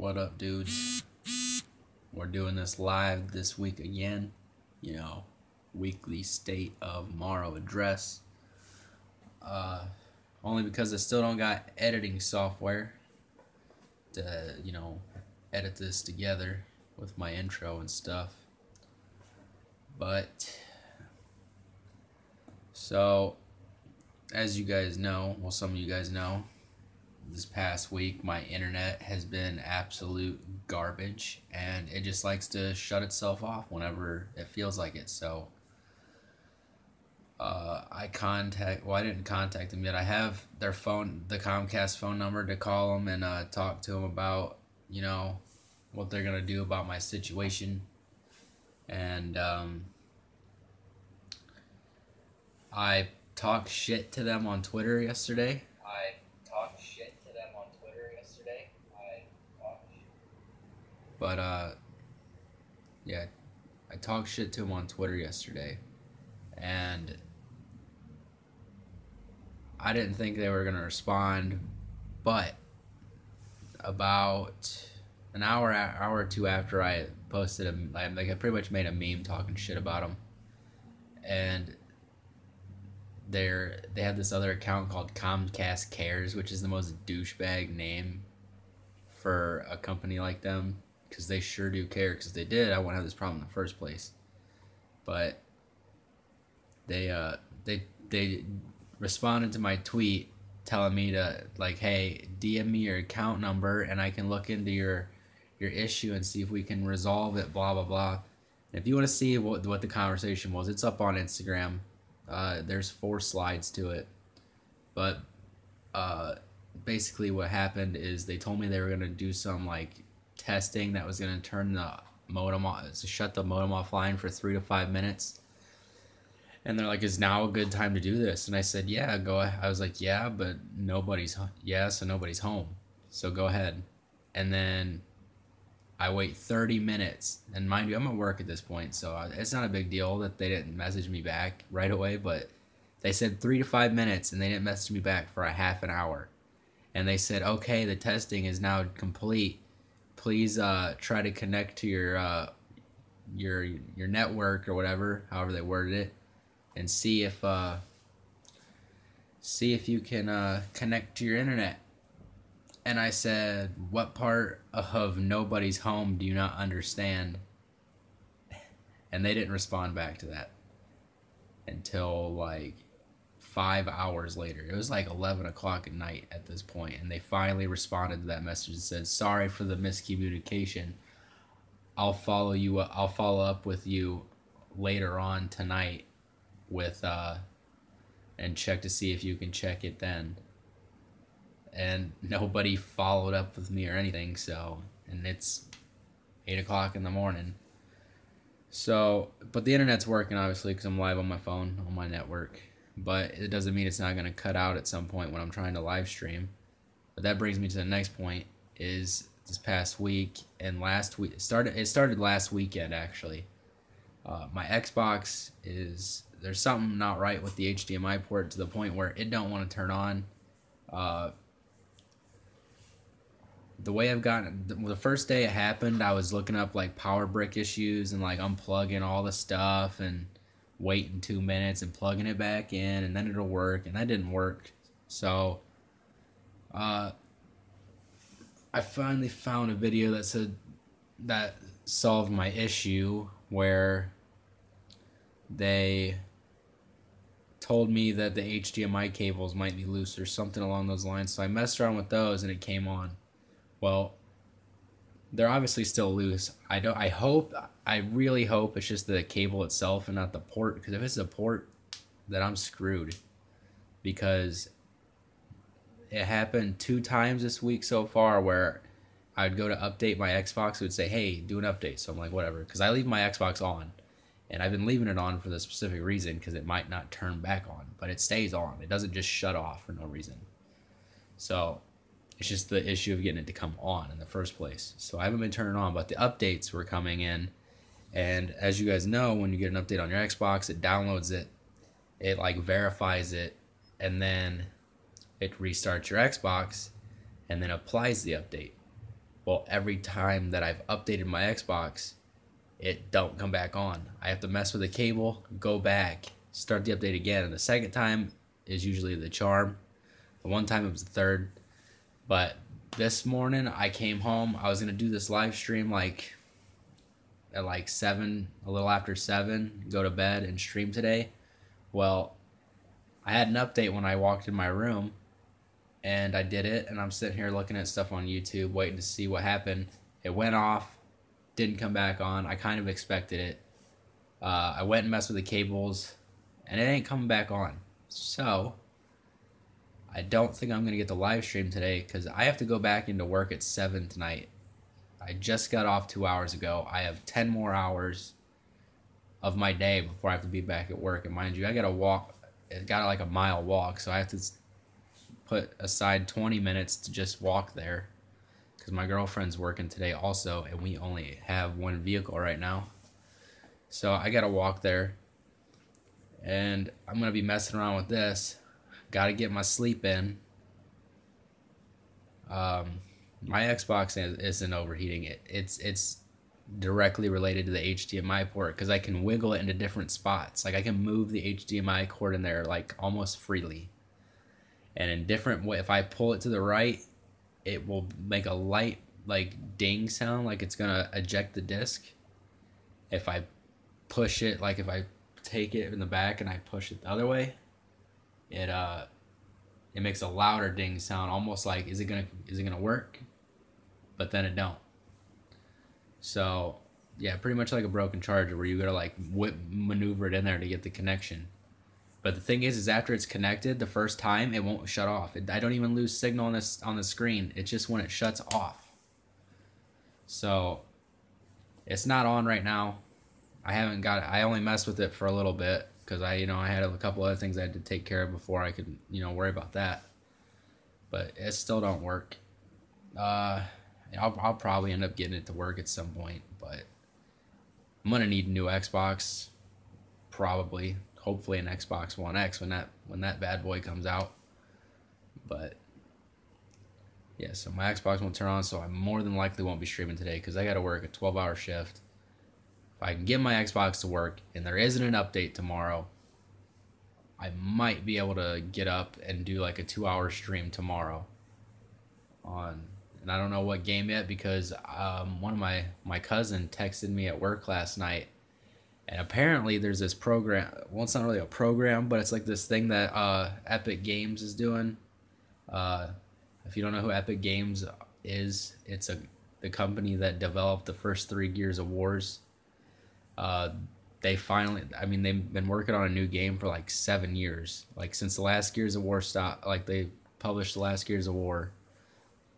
What up, dudes? We're doing this live this week again. You know, weekly state of Morrow address. Only because I still don't got editing software to, edit this together with my intro and stuff. But, so, as you guys know, well, some of you guys know, this past week my internet has been absolute garbage and it just likes to shut itself off whenever it feels like it. So I didn't contact them yet. I have their phone, the Comcast phone number, to call them and talk to them about what they're gonna do about my situation. And I talked shit to them on Twitter yesterday. But yeah, I talked shit to him on Twitter yesterday, and I didn't think they were gonna respond. But about an hour or two after I posted I pretty much made a meme talking shit about them, and they had this other account called Comcast Cares, which is the most douchebag name for a company like them, because they sure do care. Because they did, I wouldn't have this problem in the first place. But they responded to my tweet telling me to, like, hey, DM me your account number and I can look into your issue and see if we can resolve it, blah blah blah. And if you want to see what the conversation was, it's up on Instagram. There's 4 slides to it. But basically what happened is they told me they were going to do some testing that was going to turn the modem off, to shut the modem offline for 3 to 5 minutes. And they're like, is now a good time to do this? And I said, yeah, go ahead. I was like, yeah, but nobody's home. So go ahead. And then I wait 30 minutes. And mind you, I'm at work at this point, so it's not a big deal that they didn't message me back right away. But they said 3 to 5 minutes, and they didn't message me back for a half an hour. And they said, okay, the testing is now complete. Please try to connect to your network or whatever, however they worded it, and see if you can connect to your internet. And I said, what part of nobody's home do you not understand? And they didn't respond back to that until 5 hours later. It was 11 o'clock at night at this point, and they finally responded to that message and said, sorry for the miscommunication. I'll follow up with you later on tonight with and check to see if you can check it then. And nobody followed up with me or anything, and it's 8 o'clock in the morning. So, but the internet's working, obviously, because I'm live on my phone, on my network. But it doesn't mean it's not going to cut out at some point when I'm trying to live stream. But that brings me to the next point, is this past week and last week. It started last weekend, actually. My Xbox there's something not right with the HDMI port, to the point where it don't want to turn on. The way I've gotten, the first day it happened, I was looking up power brick issues and unplugging all the stuff and waiting 2 minutes and plugging it back in, and then it'll work, and that didn't work. So I finally found a video that solved my issue, where they told me that the HDMI cables might be loose or something along those lines. So I messed around with those and it came on. Well, they're obviously still loose. I really hope it's just the cable itself and not the port, because if it's the port, then I'm screwed. Because it happened 2 times this week so far where I'd go to update my Xbox, it would say, hey, do an update. So I'm like, whatever, because I leave my Xbox on, and I've been leaving it on for the specific reason, because it might not turn back on, but it stays on. It doesn't just shut off for no reason. So it's just the issue of getting it to come on in the first place. So I haven't been turning on, but the updates were coming in. And as you guys know, when you get an update on your Xbox, it downloads it, it verifies it, and then it restarts your Xbox and then applies the update. Well, every time that I've updated my Xbox, it don't come back on. I have to mess with the cable, go back, start the update again. And the second time is usually the charm. The one time it was the third. But this morning I came home. I was gonna do this live stream like at like 7, a little after 7, go to bed and stream today. Well, I had an update when I walked in my room, and I did it, and I'm sitting here looking at stuff on YouTube waiting to see what happened. It went off, didn't come back on. I kind of expected it. I went and messed with the cables, and it ain't coming back on. So I don't think I'm going to get the live stream today because I have to go back into work at 7 tonight. I just got off 2 hours ago. I have 10 more hours of my day before I have to be back at work. And mind you, I got to walk. It got like a mile walk, so I have to put aside 20 minutes to just walk there because my girlfriend's working today also, and we only have one vehicle right now. So I got to walk there, and I'm going to be messing around with this. Got to get my sleep in. My Xbox isn't overheating. It's directly related to the HDMI port because I can wiggle it into different spots. Like I can move the HDMI cord in there like almost freely. And in different way, if I pull it to the right, it will make a light like ding sound, like it's gonna eject the disc. If I push it, like if I take it in the back and I push it the other way, it makes a louder ding sound, almost like is it gonna work? But then it don't. So yeah, pretty much like a broken charger where you gotta like maneuver it in there to get the connection. But the thing is after it's connected the first time, it won't shut off. I don't even lose signal on the screen. It's just when it shuts off. So it's not on right now. I only messed with it for a little bit because I had a couple other things I had to take care of before I could worry about that. But it still don't work. I'll probably end up getting it to work at some point, but I'm gonna need a new Xbox, probably, hopefully an Xbox One X when that bad boy comes out. But yeah, so my Xbox won't turn on, so I more than likely won't be streaming today because I got to work a 12-hour shift. If I can get my Xbox to work and there isn't an update tomorrow, I might be able to get up and do like a 2-hour stream tomorrow and I don't know what game yet because one of my cousin texted me at work last night, and apparently there's this program. Well, it's not really a program, but it's like this thing that Epic Games is doing. If you don't know who Epic Games is, it's the company that developed the first 3 Gears of Wars. They've been working on a new game for like 7 years. Like since the last Gears of War stopped, like they published the last Gears of War.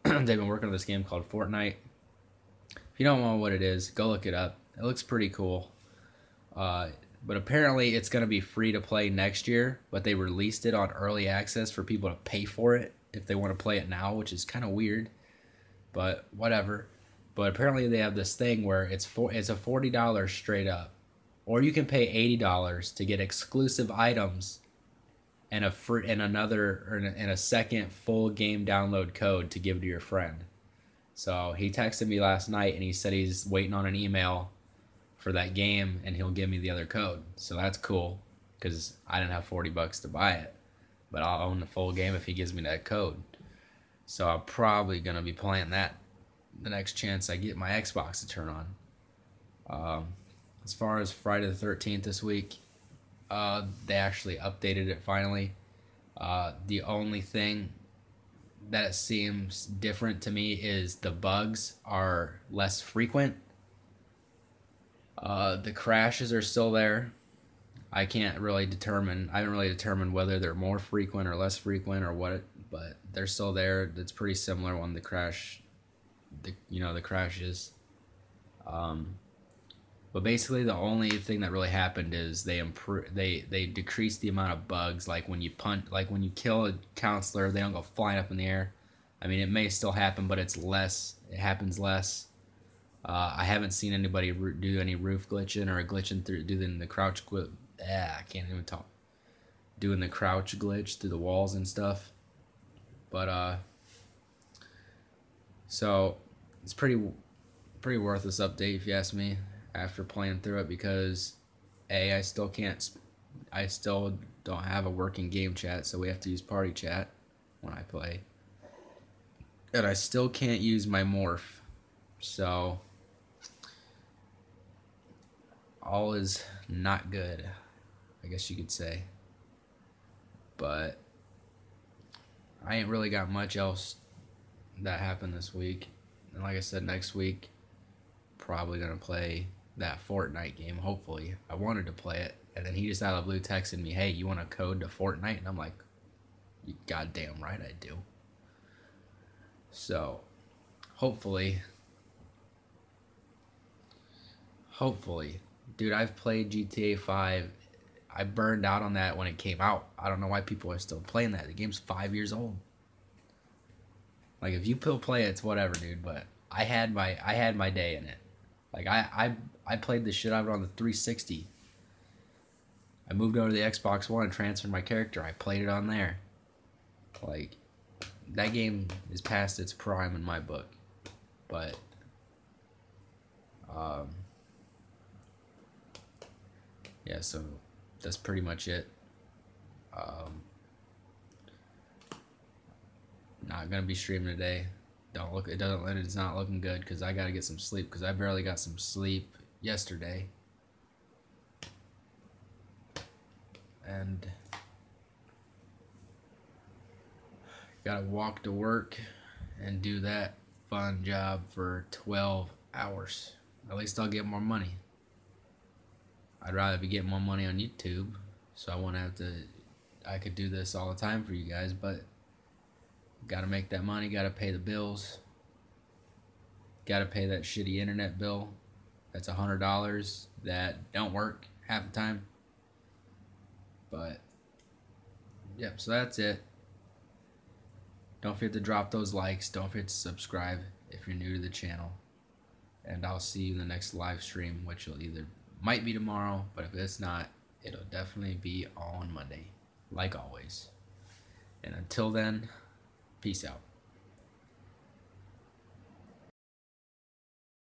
They've been working on this game called Fortnite. If you don't know what it is, go look it up. It looks pretty cool. But apparently it's going to be free to play next year, but they released it on early access for people to pay for it if they want to play it now, which is kind of weird, but whatever. But apparently they have this thing where it's a $40 straight up, or you can pay $80 to get exclusive items and a second full game download code to give to your friend. So he texted me last night and he said he's waiting on an email for that game and he'll give me the other code. So that's cool because I didn't have $40 to buy it, but I'll own the full game if he gives me that code. So I'm probably gonna be playing that the next chance I get my Xbox to turn on. As far as Friday the 13th this week, they actually updated it finally. The only thing that seems different to me is the bugs are less frequent. The crashes are still there. I haven't really determined whether they're more frequent or less frequent or what, but they're still there. It's pretty similar when the crashes. But basically the only thing that really happened is they decreased the amount of bugs. Like when you kill a counselor, they don't go flying up in the air. I mean, it may still happen, but it happens less. I haven't seen anybody do any roof glitching or doing the crouch glitch. I can't even talk. Doing the crouch glitch through the walls and stuff. But so it's pretty worthless update if you ask me. After playing through it, because I still can't. I still don't have a working game chat, so we have to use party chat when I play, and I still can't use my morph. So all is not good, I guess you could say. But I ain't really got much else that happened this week. And like I said, next week, probably going to play that Fortnite game, hopefully. I wanted to play it, and then he just out of the blue texted me, hey, you want a code to Fortnite? And I'm like, you goddamn right I do. So, hopefully, dude, I've played GTA 5. I burned out on that when it came out. I don't know why people are still playing that. The game's 5 years old. Like, if you still play it, it's whatever, dude. But I had my day in it. Like, I played the shit out of it on the 360. I moved over to the Xbox One and transferred my character. I played it on there. Like, that game is past its prime in my book. But yeah, so that's pretty much it. Not gonna be streaming today. It's not looking good because I gotta get some sleep because I barely got some sleep yesterday, and gotta walk to work and do that fun job for 12 hours. At least I'll get more money. I'd rather be getting more money on YouTube, so I won't have to. I could do this all the time for you guys, but gotta make that money. Gotta pay the bills. Gotta pay that shitty internet bill. That's $100 that don't work half the time. But yep, so that's it. Don't forget to drop those likes. Don't forget to subscribe if you're new to the channel. And I'll see you in the next live stream, which will might be tomorrow, but if it's not, it'll definitely be on Monday, like always. And until then, peace out.